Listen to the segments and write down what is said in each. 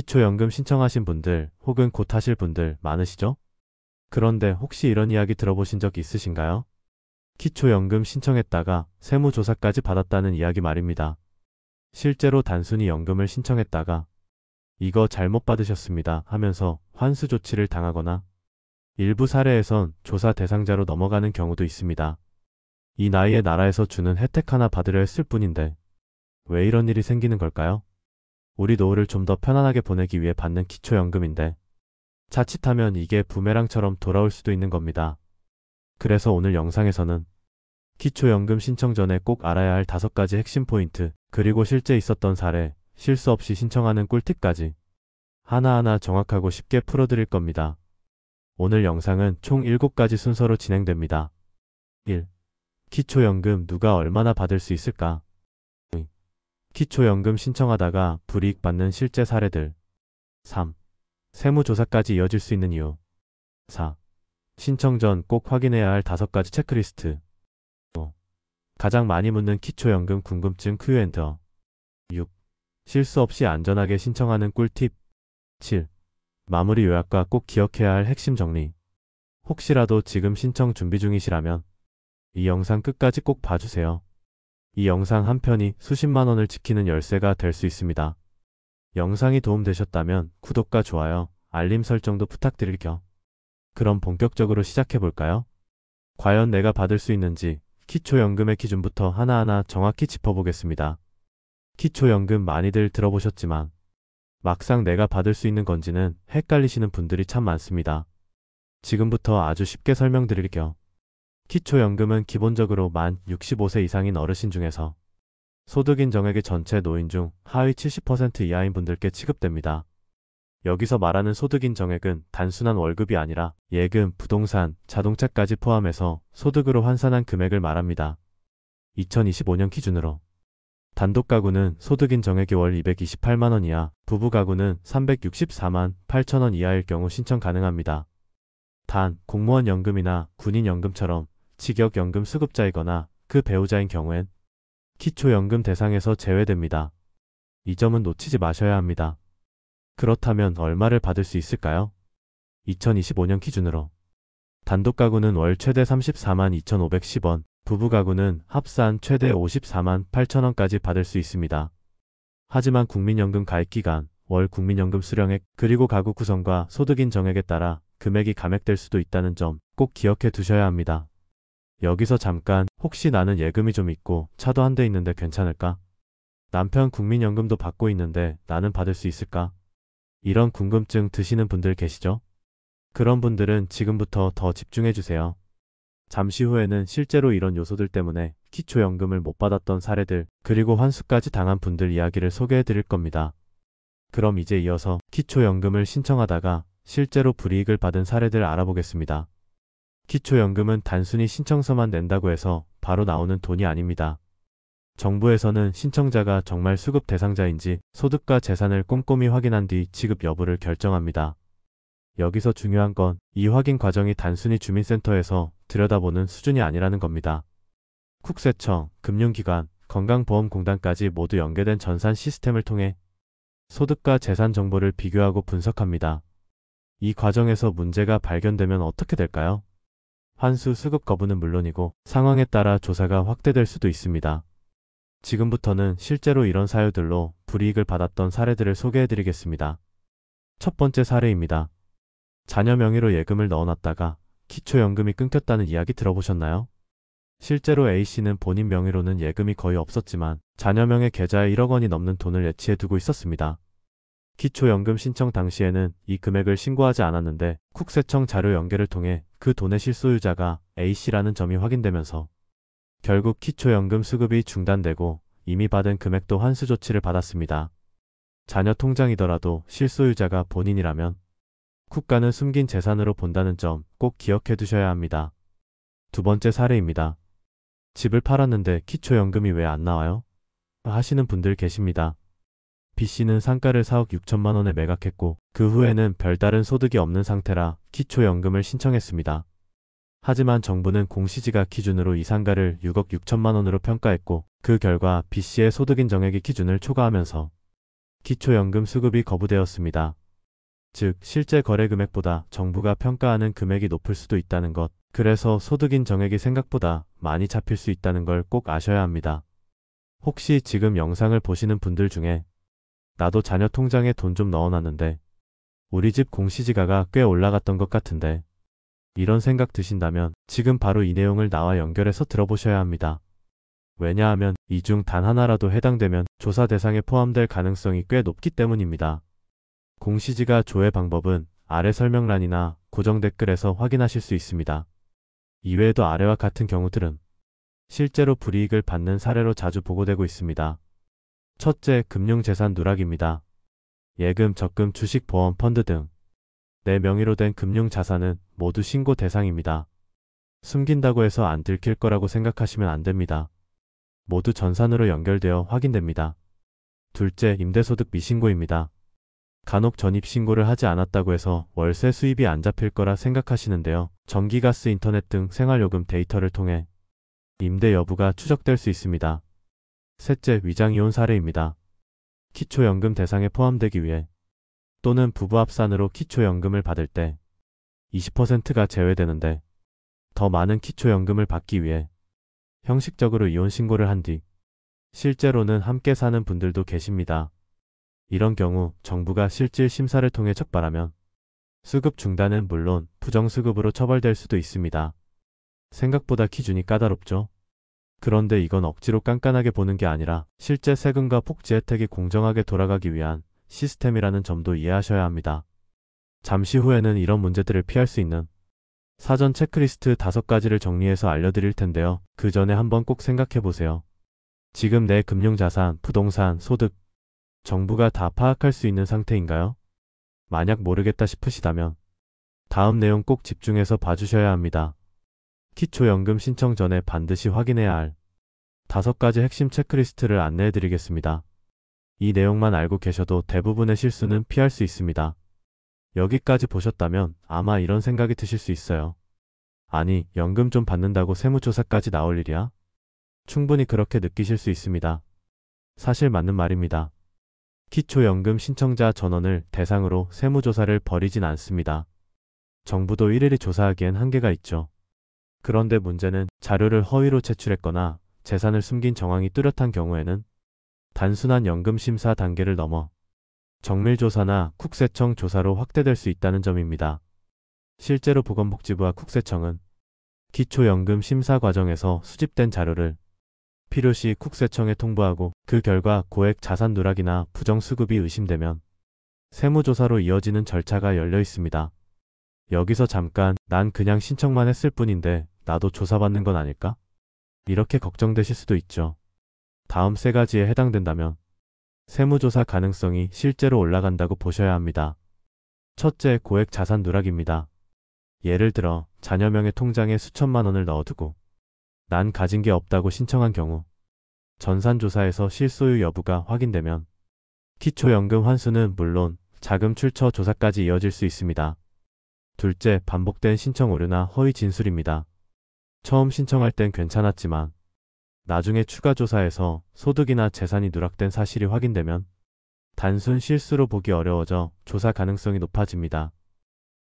기초연금 신청하신 분들 혹은 곧 하실 분들 많으시죠? 그런데 혹시 이런 이야기 들어보신 적 있으신가요? 기초연금 신청했다가 세무조사까지 받았다는 이야기 말입니다. 실제로 단순히 연금을 신청했다가 이거 잘못 받으셨습니다 하면서 환수 조치를 당하거나 일부 사례에선 조사 대상자로 넘어가는 경우도 있습니다. 이 나이에 나라에서 주는 혜택 하나 받으려 했을 뿐인데 왜 이런 일이 생기는 걸까요? 우리 노후를 좀 더 편안하게 보내기 위해 받는 기초연금인데 자칫하면 이게 부메랑처럼 돌아올 수도 있는 겁니다. 그래서 오늘 영상에서는 기초연금 신청 전에 꼭 알아야 할 5가지 핵심 포인트, 그리고 실제 있었던 사례, 실수 없이 신청하는 꿀팁까지 하나하나 정확하고 쉽게 풀어드릴 겁니다. 오늘 영상은 총 7가지 순서로 진행됩니다. 1. 기초연금 누가 얼마나 받을 수 있을까? 2. 기초연금 신청하다가 불이익 받는 실제 사례들. 3. 세무조사까지 이어질 수 있는 이유. 4. 신청 전 꼭 확인해야 할 5가지 체크리스트. 5. 가장 많이 묻는 기초연금 궁금증 Q&A. 6. 실수 없이 안전하게 신청하는 꿀팁. 7. 마무리 요약과 꼭 기억해야 할 핵심 정리. 혹시라도 지금 신청 준비 중이시라면 이 영상 끝까지 꼭 봐주세요. 이 영상 한 편이 수십만 원을 지키는 열쇠가 될 수 있습니다. 영상이 도움되셨다면 구독과 좋아요, 알림 설정도 부탁드릴게요. 그럼 본격적으로 시작해볼까요? 과연 내가 받을 수 있는지 기초연금의 기준부터 하나하나 정확히 짚어보겠습니다. 기초연금 많이들 들어보셨지만 막상 내가 받을 수 있는 건지는 헷갈리시는 분들이 참 많습니다. 지금부터 아주 쉽게 설명드릴게요. 기초연금은 기본적으로 만 65세 이상인 어르신 중에서 소득 인정액의 전체 노인 중 하위 70% 이하인 분들께 지급됩니다. 여기서 말하는 소득 인정액은 단순한 월급이 아니라 예금, 부동산, 자동차까지 포함해서 소득으로 환산한 금액을 말합니다. 2025년 기준으로 단독 가구는 소득 인정액이 월 228만 원 이하, 부부 가구는 364만 8천 원 이하일 경우 신청 가능합니다. 단, 공무원 연금이나 군인 연금처럼 직역연금 수급자이거나 그 배우자인 경우엔 기초연금 대상에서 제외됩니다. 이 점은 놓치지 마셔야 합니다. 그렇다면 얼마를 받을 수 있을까요? 2025년 기준으로 단독 가구는 월 최대 34만 2,510원, 부부 가구는 합산 최대 54만 8천 원까지 받을 수 있습니다. 하지만 국민연금 가입기간, 월 국민연금 수령액, 그리고 가구 구성과 소득 인정액에 따라 금액이 감액될 수도 있다는 점 꼭 기억해 두셔야 합니다. 여기서 잠깐, 혹시 나는 예금이 좀 있고 차도 한 대 있는데 괜찮을까? 남편 국민연금도 받고 있는데 나는 받을 수 있을까? 이런 궁금증 드시는 분들 계시죠? 그런 분들은 지금부터 더 집중해주세요. 잠시 후에는 실제로 이런 요소들 때문에 기초연금을 못 받았던 사례들, 그리고 환수까지 당한 분들 이야기를 소개해 드릴 겁니다. 그럼 이제 이어서 기초연금을 신청하다가 실제로 불이익을 받은 사례들 알아보겠습니다. 기초연금은 단순히 신청서만 낸다고 해서 바로 나오는 돈이 아닙니다. 정부에서는 신청자가 정말 수급 대상자인지 소득과 재산을 꼼꼼히 확인한 뒤 지급 여부를 결정합니다. 여기서 중요한 건 이 확인 과정이 단순히 주민센터에서 들여다보는 수준이 아니라는 겁니다. 국세청, 금융기관, 건강보험공단까지 모두 연계된 전산 시스템을 통해 소득과 재산 정보를 비교하고 분석합니다. 이 과정에서 문제가 발견되면 어떻게 될까요? 환수 수급 거부는 물론이고 상황에 따라 조사가 확대될 수도 있습니다. 지금부터는 실제로 이런 사유들로 불이익을 받았던 사례들을 소개해드리겠습니다. 첫 번째 사례입니다. 자녀 명의로 예금을 넣어놨다가 기초연금이 끊겼다는 이야기 들어보셨나요? 실제로 A씨는 본인 명의로는 예금이 거의 없었지만 자녀 명의 계좌에 1억 원이 넘는 돈을 예치해 두고 있었습니다. 기초연금 신청 당시에는 이 금액을 신고하지 않았는데 국세청 자료 연계를 통해 그 돈의 실소유자가 A씨라는 점이 확인되면서 결국 기초연금 수급이 중단되고 이미 받은 금액도 환수 조치를 받았습니다. 자녀 통장이더라도 실소유자가 본인이라면 국가는 숨긴 재산으로 본다는 점 꼭 기억해 두셔야 합니다. 두 번째 사례입니다. 집을 팔았는데 기초연금이 왜 안 나와요? 하시는 분들 계십니다. B씨는 상가를 4억 6천만 원에 매각했고 그 후에는 별다른 소득이 없는 상태라 기초연금을 신청했습니다. 하지만 정부는 공시지가 기준으로 이 상가를 6억 6천만 원으로 평가했고 그 결과 B씨의 소득 인정액이 기준을 초과하면서 기초연금 수급이 거부되었습니다. 즉, 실제 거래 금액보다 정부가 평가하는 금액이 높을 수도 있다는 것. 그래서 소득인 정액이 생각보다 많이 잡힐 수 있다는 걸 꼭 아셔야 합니다. 혹시 지금 영상을 보시는 분들 중에 나도 자녀 통장에 돈 좀 넣어놨는데 우리 집 공시지가가 꽤 올라갔던 것 같은데 이런 생각 드신다면 지금 바로 이 내용을 나와 연결해서 들어보셔야 합니다. 왜냐하면 이 중 단 하나라도 해당되면 조사 대상에 포함될 가능성이 꽤 높기 때문입니다. 공시지가 조회 방법은 아래 설명란이나 고정 댓글에서 확인하실 수 있습니다. 이외에도 아래와 같은 경우들은 실제로 불이익을 받는 사례로 자주 보고되고 있습니다. 첫째, 금융재산 누락입니다. 예금, 적금, 주식, 보험, 펀드 등 내 명의로 된 금융자산은 모두 신고 대상입니다. 숨긴다고 해서 안 들킬 거라고 생각하시면 안 됩니다. 모두 전산으로 연결되어 확인됩니다. 둘째, 임대소득 미신고입니다. 간혹 전입신고를 하지 않았다고 해서 월세 수입이 안 잡힐 거라 생각하시는데요. 전기, 가스, 인터넷 등 생활요금 데이터를 통해 임대 여부가 추적될 수 있습니다. 셋째, 위장이혼 사례입니다. 기초연금 대상에 포함되기 위해 또는 부부 합산으로 기초연금을 받을 때 20%가 제외되는데 더 많은 기초연금을 받기 위해 형식적으로 이혼 신고를 한 뒤 실제로는 함께 사는 분들도 계십니다. 이런 경우 정부가 실질 심사를 통해 적발하면 수급 중단은 물론 부정수급으로 처벌될 수도 있습니다. 생각보다 기준이 까다롭죠? 그런데 이건 억지로 깐깐하게 보는 게 아니라 실제 세금과 복지 혜택이 공정하게 돌아가기 위한 시스템이라는 점도 이해하셔야 합니다. 잠시 후에는 이런 문제들을 피할 수 있는 사전 체크리스트 5가지를 정리해서 알려드릴 텐데요. 그 전에 한번 꼭 생각해 보세요. 지금 내 금융자산, 부동산, 소득, 정부가 다 파악할 수 있는 상태인가요? 만약 모르겠다 싶으시다면 다음 내용 꼭 집중해서 봐주셔야 합니다. 기초연금 신청 전에 반드시 확인해야 할 5가지 핵심 체크리스트를 안내해드리겠습니다. 이 내용만 알고 계셔도 대부분의 실수는 피할 수 있습니다. 여기까지 보셨다면 아마 이런 생각이 드실 수 있어요. 아니, 연금 좀 받는다고 세무조사까지 나올 일이야? 충분히 그렇게 느끼실 수 있습니다. 사실 맞는 말입니다. 기초연금 신청자 전원을 대상으로 세무조사를 벌이진 않습니다. 정부도 일일이 조사하기엔 한계가 있죠. 그런데 문제는 자료를 허위로 제출했거나 재산을 숨긴 정황이 뚜렷한 경우에는 단순한 연금심사 단계를 넘어 정밀조사나 국세청 조사로 확대될 수 있다는 점입니다. 실제로 보건복지부와 국세청은 기초연금 심사 과정에서 수집된 자료를 필요시 국세청에 통보하고 그 결과 고액 자산 누락이나 부정수급이 의심되면 세무조사로 이어지는 절차가 열려 있습니다. 여기서 잠깐 난 그냥 신청만 했을 뿐인데 나도 조사받는 건 아닐까? 이렇게 걱정되실 수도 있죠. 다음 3가지에 해당된다면 세무조사 가능성이 실제로 올라간다고 보셔야 합니다. 첫째, 고액 자산 누락입니다. 예를 들어 자녀 명의 통장에 수천만 원을 넣어두고 난 가진 게 없다고 신청한 경우 전산조사에서 실소유 여부가 확인되면 기초연금 환수는 물론 자금 출처 조사까지 이어질 수 있습니다. 둘째, 반복된 신청 오류나 허위 진술입니다. 처음 신청할 땐 괜찮았지만 나중에 추가 조사에서 소득이나 재산이 누락된 사실이 확인되면 단순 실수로 보기 어려워져 조사 가능성이 높아집니다.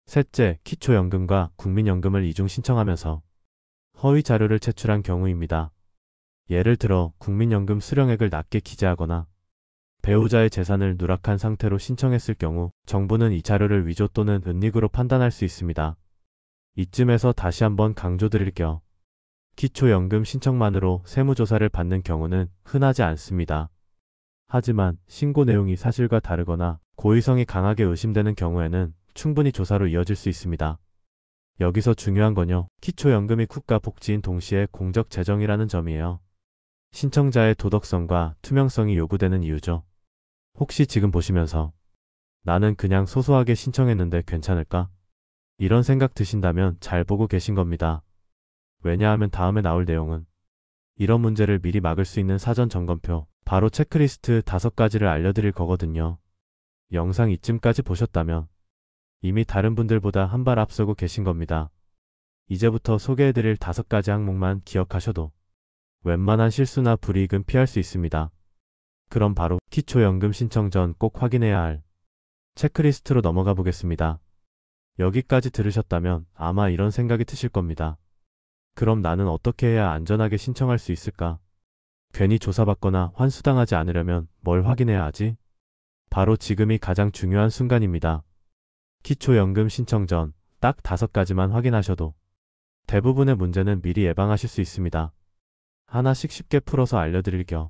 셋째, 기초연금과 국민연금을 이중 신청하면서 허위 자료를 제출한 경우입니다. 예를 들어 국민연금 수령액을 낮게 기재하거나 배우자의 재산을 누락한 상태로 신청했을 경우 정부는 이 자료를 위조 또는 은닉으로 판단할 수 있습니다. 이쯤에서 다시 한번 강조드릴게요. 기초연금 신청만으로 세무조사를 받는 경우는 흔하지 않습니다. 하지만 신고 내용이 사실과 다르거나 고의성이 강하게 의심되는 경우에는 충분히 조사로 이어질 수 있습니다. 여기서 중요한 건요, 기초연금이 국가복지인 동시에 공적재정이라는 점이에요. 신청자의 도덕성과 투명성이 요구되는 이유죠. 혹시 지금 보시면서 나는 그냥 소소하게 신청했는데 괜찮을까? 이런 생각 드신다면 잘 보고 계신 겁니다. 왜냐하면 다음에 나올 내용은 이런 문제를 미리 막을 수 있는 사전 점검표, 바로 체크리스트 5가지를 알려드릴 거거든요. 영상 이쯤까지 보셨다면 이미 다른 분들보다 한 발 앞서고 계신 겁니다. 이제부터 소개해드릴 5가지 항목만 기억하셔도 웬만한 실수나 불이익은 피할 수 있습니다. 그럼 바로 기초연금 신청 전 꼭 확인해야 할 체크리스트로 넘어가 보겠습니다. 여기까지 들으셨다면 아마 이런 생각이 드실 겁니다. 그럼 나는 어떻게 해야 안전하게 신청할 수 있을까? 괜히 조사받거나 환수당하지 않으려면 뭘 확인해야 하지? 바로 지금이 가장 중요한 순간입니다. 기초연금 신청 전 딱 5가지만 확인하셔도 대부분의 문제는 미리 예방하실 수 있습니다. 하나씩 쉽게 풀어서 알려드릴게요.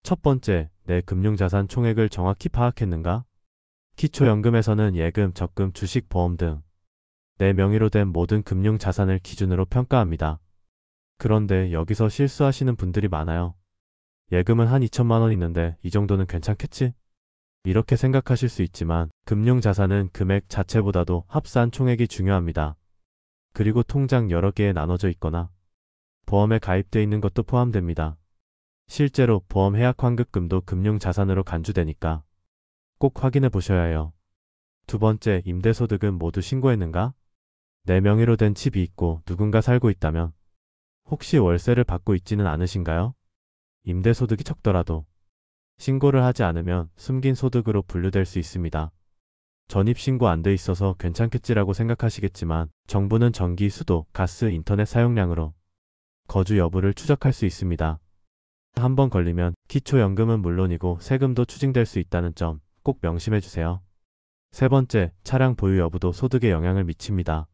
첫 번째, 내 금융자산 총액을 정확히 파악했는가? 기초연금에서는 예금, 적금, 주식, 보험 등 내 명의로 된 모든 금융자산을 기준으로 평가합니다. 그런데 여기서 실수하시는 분들이 많아요. 예금은 한 2천만 원 있는데 이 정도는 괜찮겠지? 이렇게 생각하실 수 있지만 금융자산은 금액 자체보다도 합산 총액이 중요합니다. 그리고 통장 여러 개에 나눠져 있거나 보험에 가입돼 있는 것도 포함됩니다. 실제로 보험 해약 환급금도 금융자산으로 간주되니까 꼭 확인해 보셔야 해요. 두 번째, 임대소득은 모두 신고했는가? 내 명의로 된 집이 있고 누군가 살고 있다면 혹시 월세를 받고 있지는 않으신가요? 임대소득이 적더라도 신고를 하지 않으면 숨긴 소득으로 분류될 수 있습니다. 전입신고 안 돼 있어서 괜찮겠지라고 생각하시겠지만 정부는 전기, 수도, 가스, 인터넷 사용량으로 거주 여부를 추적할 수 있습니다. 한번 걸리면 기초연금은 물론이고 세금도 추징될 수 있다는 점 꼭 명심해 주세요. 세 번째, 차량 보유 여부도 소득에 영향을 미칩니다.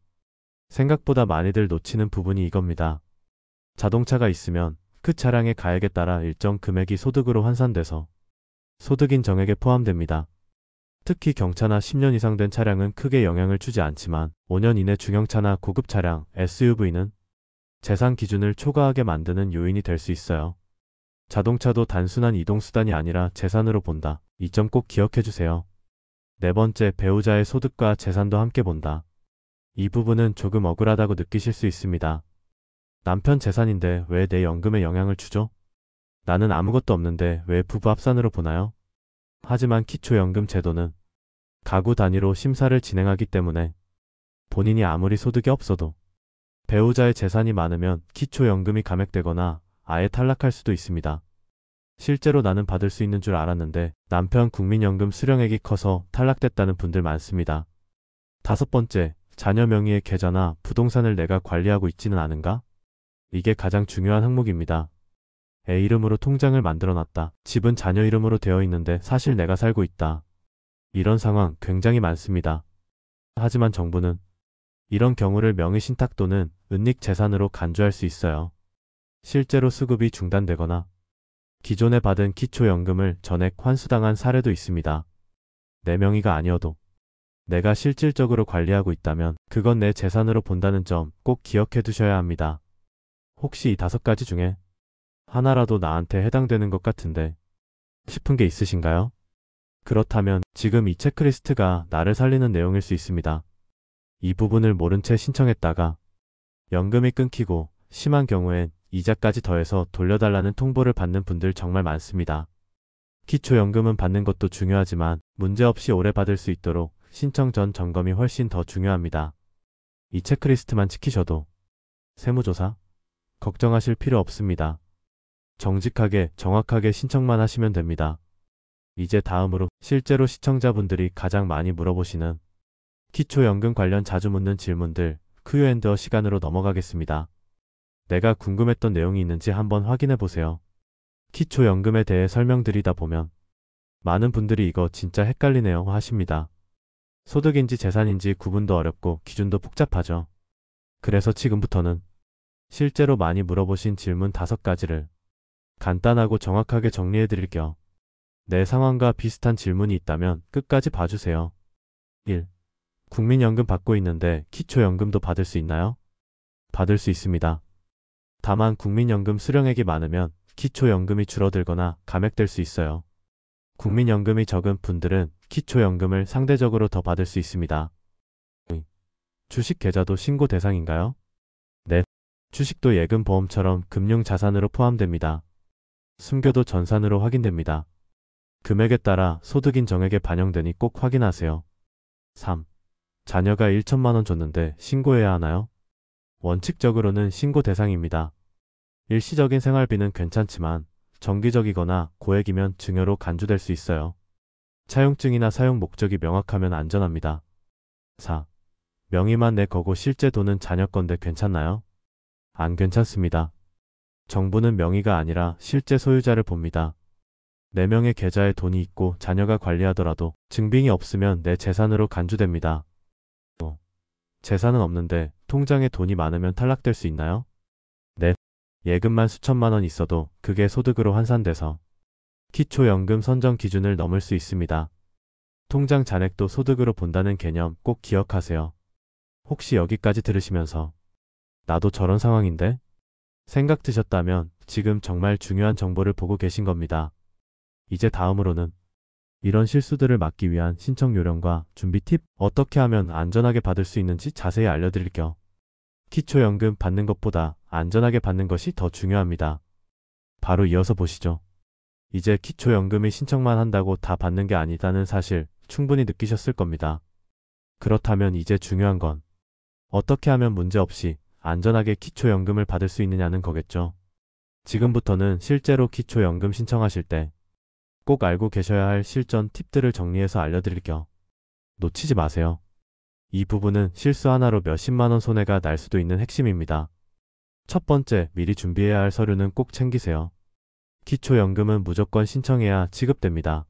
생각보다 많이들 놓치는 부분이 이겁니다. 자동차가 있으면 그 차량의 가액에 따라 일정 금액이 소득으로 환산돼서 소득인 정액에 포함됩니다. 특히 경차나 10년 이상 된 차량은 크게 영향을 주지 않지만 5년 이내 중형차나 고급 차량, SUV는 재산 기준을 초과하게 만드는 요인이 될 수 있어요. 자동차도 단순한 이동수단이 아니라 재산으로 본다. 이 점 꼭 기억해 주세요. 네 번째, 배우자의 소득과 재산도 함께 본다. 이 부분은 조금 억울하다고 느끼실 수 있습니다. 남편 재산인데 왜 내 연금에 영향을 주죠? 나는 아무것도 없는데 왜 부부 합산으로 보나요? 하지만 기초연금 제도는 가구 단위로 심사를 진행하기 때문에 본인이 아무리 소득이 없어도 배우자의 재산이 많으면 기초연금이 감액되거나 아예 탈락할 수도 있습니다. 실제로 나는 받을 수 있는 줄 알았는데 남편 국민연금 수령액이 커서 탈락됐다는 분들 많습니다. 다섯 번째, 자녀 명의의 계좌나 부동산을 내가 관리하고 있지는 않은가? 이게 가장 중요한 항목입니다. 애 이름으로 통장을 만들어놨다. 집은 자녀 이름으로 되어 있는데 사실 내가 살고 있다. 이런 상황 굉장히 많습니다. 하지만 정부는 이런 경우를 명의신탁 또는 은닉 재산으로 간주할 수 있어요. 실제로 수급이 중단되거나 기존에 받은 기초연금을 전액 환수당한 사례도 있습니다. 내 명의가 아니어도 내가 실질적으로 관리하고 있다면 그건 내 재산으로 본다는 점 꼭 기억해 두셔야 합니다. 혹시 이 5가지 중에 하나라도 나한테 해당되는 것 같은데 싶은 게 있으신가요? 그렇다면 지금 이 체크리스트가 나를 살리는 내용일 수 있습니다. 이 부분을 모른 채 신청했다가 연금이 끊기고 심한 경우엔 이자까지 더해서 돌려달라는 통보를 받는 분들 정말 많습니다. 기초연금은 받는 것도 중요하지만 문제없이 오래 받을 수 있도록 신청 전 점검이 훨씬 더 중요합니다. 이 체크리스트만 지키셔도 세무조사 걱정하실 필요 없습니다. 정직하게 정확하게 신청만 하시면 됩니다. 이제 다음으로 실제로 시청자분들이 가장 많이 물어보시는 기초연금 관련 자주 묻는 질문들 Q&A 시간으로 넘어가겠습니다. 내가 궁금했던 내용이 있는지 한번 확인해 보세요. 기초연금에 대해 설명드리다 보면 많은 분들이 이거 진짜 헷갈리네요 하십니다. 소득인지 재산인지 구분도 어렵고 기준도 복잡하죠. 그래서 지금부터는 실제로 많이 물어보신 질문 5가지를 간단하고 정확하게 정리해 드릴게요. 내 상황과 비슷한 질문이 있다면 끝까지 봐주세요. 1. 국민연금 받고 있는데 기초연금도 받을 수 있나요? 받을 수 있습니다. 다만 국민연금 수령액이 많으면 기초연금이 줄어들거나 감액될 수 있어요. 국민연금이 적은 분들은 기초연금을 상대적으로 더 받을 수 있습니다. 주식 계좌도 신고 대상인가요? 네. 주식도 예금 보험처럼 금융자산으로 포함됩니다. 숨겨도 전산으로 확인됩니다. 금액에 따라 소득인 정액에 반영되니 꼭 확인하세요. 3. 자녀가 1천만 원 줬는데 신고해야 하나요? 원칙적으로는 신고 대상입니다. 일시적인 생활비는 괜찮지만 정기적이거나 고액이면 증여로 간주될 수 있어요. 차용증이나 사용 목적이 명확하면 안전합니다. 4. 명의만 내 거고 실제 돈은 자녀 건데 괜찮나요? 안 괜찮습니다. 정부는 명의가 아니라 실제 소유자를 봅니다. 4명의 계좌에 돈이 있고 자녀가 관리하더라도 증빙이 없으면 내 재산으로 간주됩니다. 재산은 없는데 통장에 돈이 많으면 탈락될 수 있나요? 네. 예금만 수천만 원 있어도 그게 소득으로 환산돼서 기초연금 선정 기준을 넘을 수 있습니다. 통장 잔액도 소득으로 본다는 개념 꼭 기억하세요. 혹시 여기까지 들으시면서 나도 저런 상황인데? 생각 드셨다면 지금 정말 중요한 정보를 보고 계신 겁니다. 이제 다음으로는 이런 실수들을 막기 위한 신청 요령과 준비 팁, 어떻게 하면 안전하게 받을 수 있는지 자세히 알려드릴게요. 기초연금 받는 것보다 안전하게 받는 것이 더 중요합니다. 바로 이어서 보시죠. 이제 기초연금이 신청만 한다고 다 받는 게 아니다는 사실 충분히 느끼셨을 겁니다. 그렇다면 이제 중요한 건 어떻게 하면 문제없이 안전하게 기초연금을 받을 수 있느냐는 거겠죠. 지금부터는 실제로 기초연금 신청하실 때 꼭 알고 계셔야 할 실전 팁들을 정리해서 알려드릴게요. 놓치지 마세요. 이 부분은 실수 하나로 몇십만 원 손해가 날 수도 있는 핵심입니다. 첫 번째, 미리 준비해야 할 서류는 꼭 챙기세요. 기초연금은 무조건 신청해야 지급됩니다.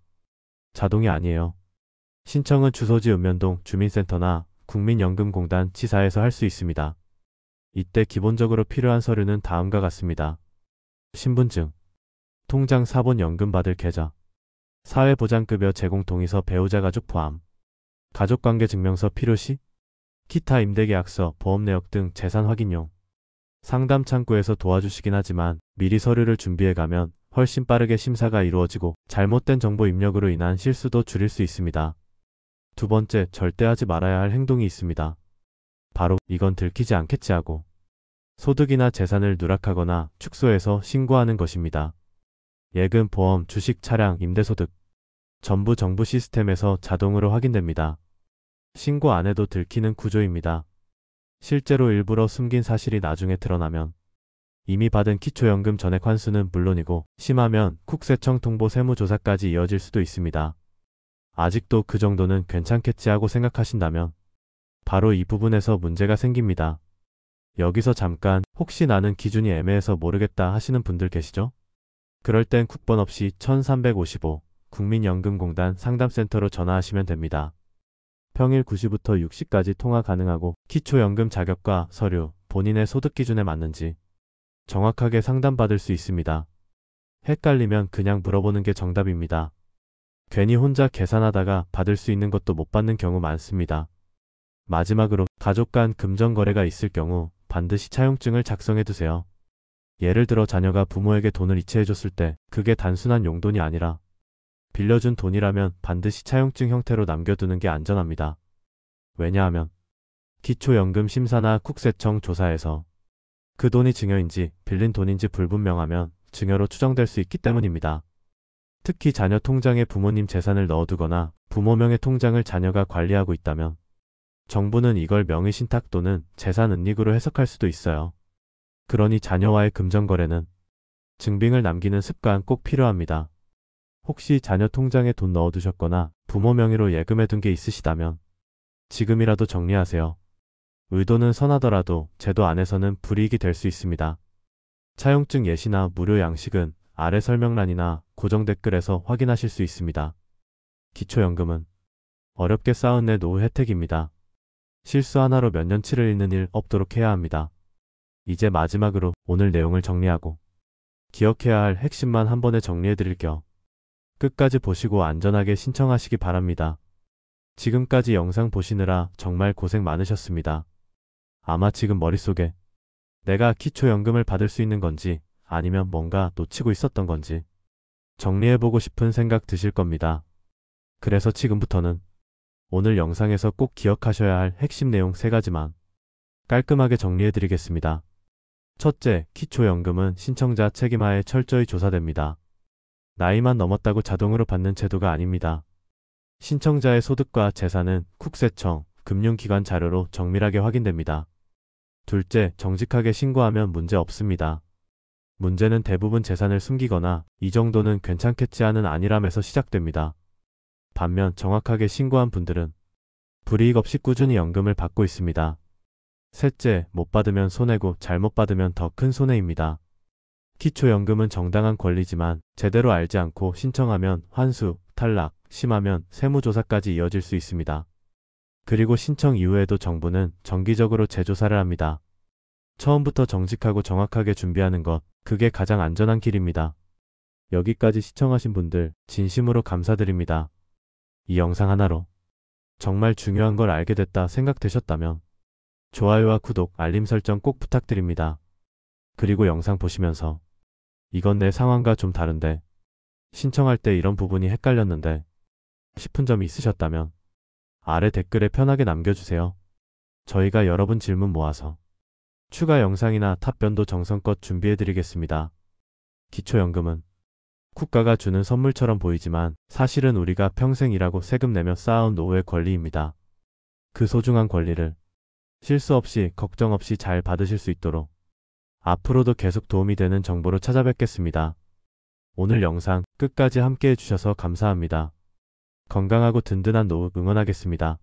자동이 아니에요. 신청은 주소지 읍면동 주민센터나 국민연금공단 지사에서 할 수 있습니다. 이때 기본적으로 필요한 서류는 다음과 같습니다. 신분증, 통장 사본 연금 받을 계좌, 사회보장급여 제공 동의서 배우자 가족 포함, 가족관계 증명서 필요시, 기타 임대계약서, 보험 내역 등 재산 확인용. 상담 창구에서 도와주시긴 하지만 미리 서류를 준비해가면 훨씬 빠르게 심사가 이루어지고 잘못된 정보 입력으로 인한 실수도 줄일 수 있습니다. 두 번째, 절대 하지 말아야 할 행동이 있습니다. 바로 이건 들키지 않겠지 하고 소득이나 재산을 누락하거나 축소해서 신고하는 것입니다. 예금, 보험, 주식, 차량, 임대소득 전부 정부 시스템에서 자동으로 확인됩니다. 신고 안 해도 들키는 구조입니다. 실제로 일부러 숨긴 사실이 나중에 드러나면 이미 받은 기초연금 전액 환수는 물론이고 심하면 국세청 통보 세무조사까지 이어질 수도 있습니다. 아직도 그 정도는 괜찮겠지 하고 생각하신다면 바로 이 부분에서 문제가 생깁니다. 여기서 잠깐 혹시 나는 기준이 애매해서 모르겠다 하시는 분들 계시죠? 그럴 땐 국번 없이 1355 국민연금공단 상담센터로 전화하시면 됩니다. 평일 9시부터 6시까지 통화 가능하고 기초연금 자격과 서류, 본인의 소득 기준에 맞는지 정확하게 상담받을 수 있습니다. 헷갈리면 그냥 물어보는 게 정답입니다. 괜히 혼자 계산하다가 받을 수 있는 것도 못 받는 경우 많습니다. 마지막으로 가족 간 금전거래가 있을 경우 반드시 차용증을 작성해 두세요. 예를 들어 자녀가 부모에게 돈을 이체해줬을 때 그게 단순한 용돈이 아니라 빌려준 돈이라면 반드시 차용증 형태로 남겨두는 게 안전합니다. 왜냐하면 기초연금 심사나 국세청 조사에서 그 돈이 증여인지 빌린 돈인지 불분명하면 증여로 추정될 수 있기 때문입니다. 특히 자녀 통장에 부모님 재산을 넣어두거나 부모 명의 통장을 자녀가 관리하고 있다면 정부는 이걸 명의신탁 또는 재산 은닉으로 해석할 수도 있어요. 그러니 자녀와의 금전거래는 증빙을 남기는 습관 꼭 필요합니다. 혹시 자녀 통장에 돈 넣어두셨거나 부모 명의로 예금해둔 게 있으시다면 지금이라도 정리하세요. 의도는 선하더라도 제도 안에서는 불이익이 될 수 있습니다. 차용증 예시나 무료 양식은 아래 설명란이나 고정 댓글에서 확인하실 수 있습니다. 기초연금은 어렵게 쌓은 내 노후 혜택입니다. 실수 하나로 몇 년치를 잃는 일 없도록 해야 합니다. 이제 마지막으로 오늘 내용을 정리하고 기억해야 할 핵심만 한 번에 정리해 드릴게요. 끝까지 보시고 안전하게 신청하시기 바랍니다. 지금까지 영상 보시느라 정말 고생 많으셨습니다. 아마 지금 머릿속에 내가 기초연금을 받을 수 있는 건지 아니면 뭔가 놓치고 있었던 건지 정리해보고 싶은 생각 드실 겁니다. 그래서 지금부터는 오늘 영상에서 꼭 기억하셔야 할 핵심 내용 3가지만 깔끔하게 정리해드리겠습니다. 첫째, 기초연금은 신청자 책임하에 철저히 조사됩니다. 나이만 넘었다고 자동으로 받는 제도가 아닙니다. 신청자의 소득과 재산은 국세청, 금융기관 자료로 정밀하게 확인됩니다. 둘째, 정직하게 신고하면 문제 없습니다. 문제는 대부분 재산을 숨기거나 이 정도는 괜찮겠지 하는 안일함에서 시작됩니다. 반면 정확하게 신고한 분들은 불이익 없이 꾸준히 연금을 받고 있습니다. 셋째, 못 받으면 손해고 잘못 받으면 더 큰 손해입니다. 기초연금은 정당한 권리지만 제대로 알지 않고 신청하면 환수, 탈락, 심하면 세무조사까지 이어질 수 있습니다. 그리고 신청 이후에도 정부는 정기적으로 재조사를 합니다. 처음부터 정직하고 정확하게 준비하는 것, 그게 가장 안전한 길입니다. 여기까지 시청하신 분들 진심으로 감사드립니다. 이 영상 하나로 정말 중요한 걸 알게 됐다 생각되셨다면 좋아요와 구독, 알림 설정 꼭 부탁드립니다. 그리고 영상 보시면서 이건 내 상황과 좀 다른데 신청할 때 이런 부분이 헷갈렸는데 싶은 점이 있으셨다면 아래 댓글에 편하게 남겨주세요. 저희가 여러분 질문 모아서 추가 영상이나 답변도 정성껏 준비해드리겠습니다. 기초연금은 국가가 주는 선물처럼 보이지만 사실은 우리가 평생 일하고 세금 내며 쌓아온 노후의 권리입니다. 그 소중한 권리를 실수 없이 걱정 없이 잘 받으실 수 있도록 앞으로도 계속 도움이 되는 정보로 찾아뵙겠습니다. 오늘 영상 끝까지 함께 해주셔서 감사합니다. 건강하고 든든한 노후 응원하겠습니다.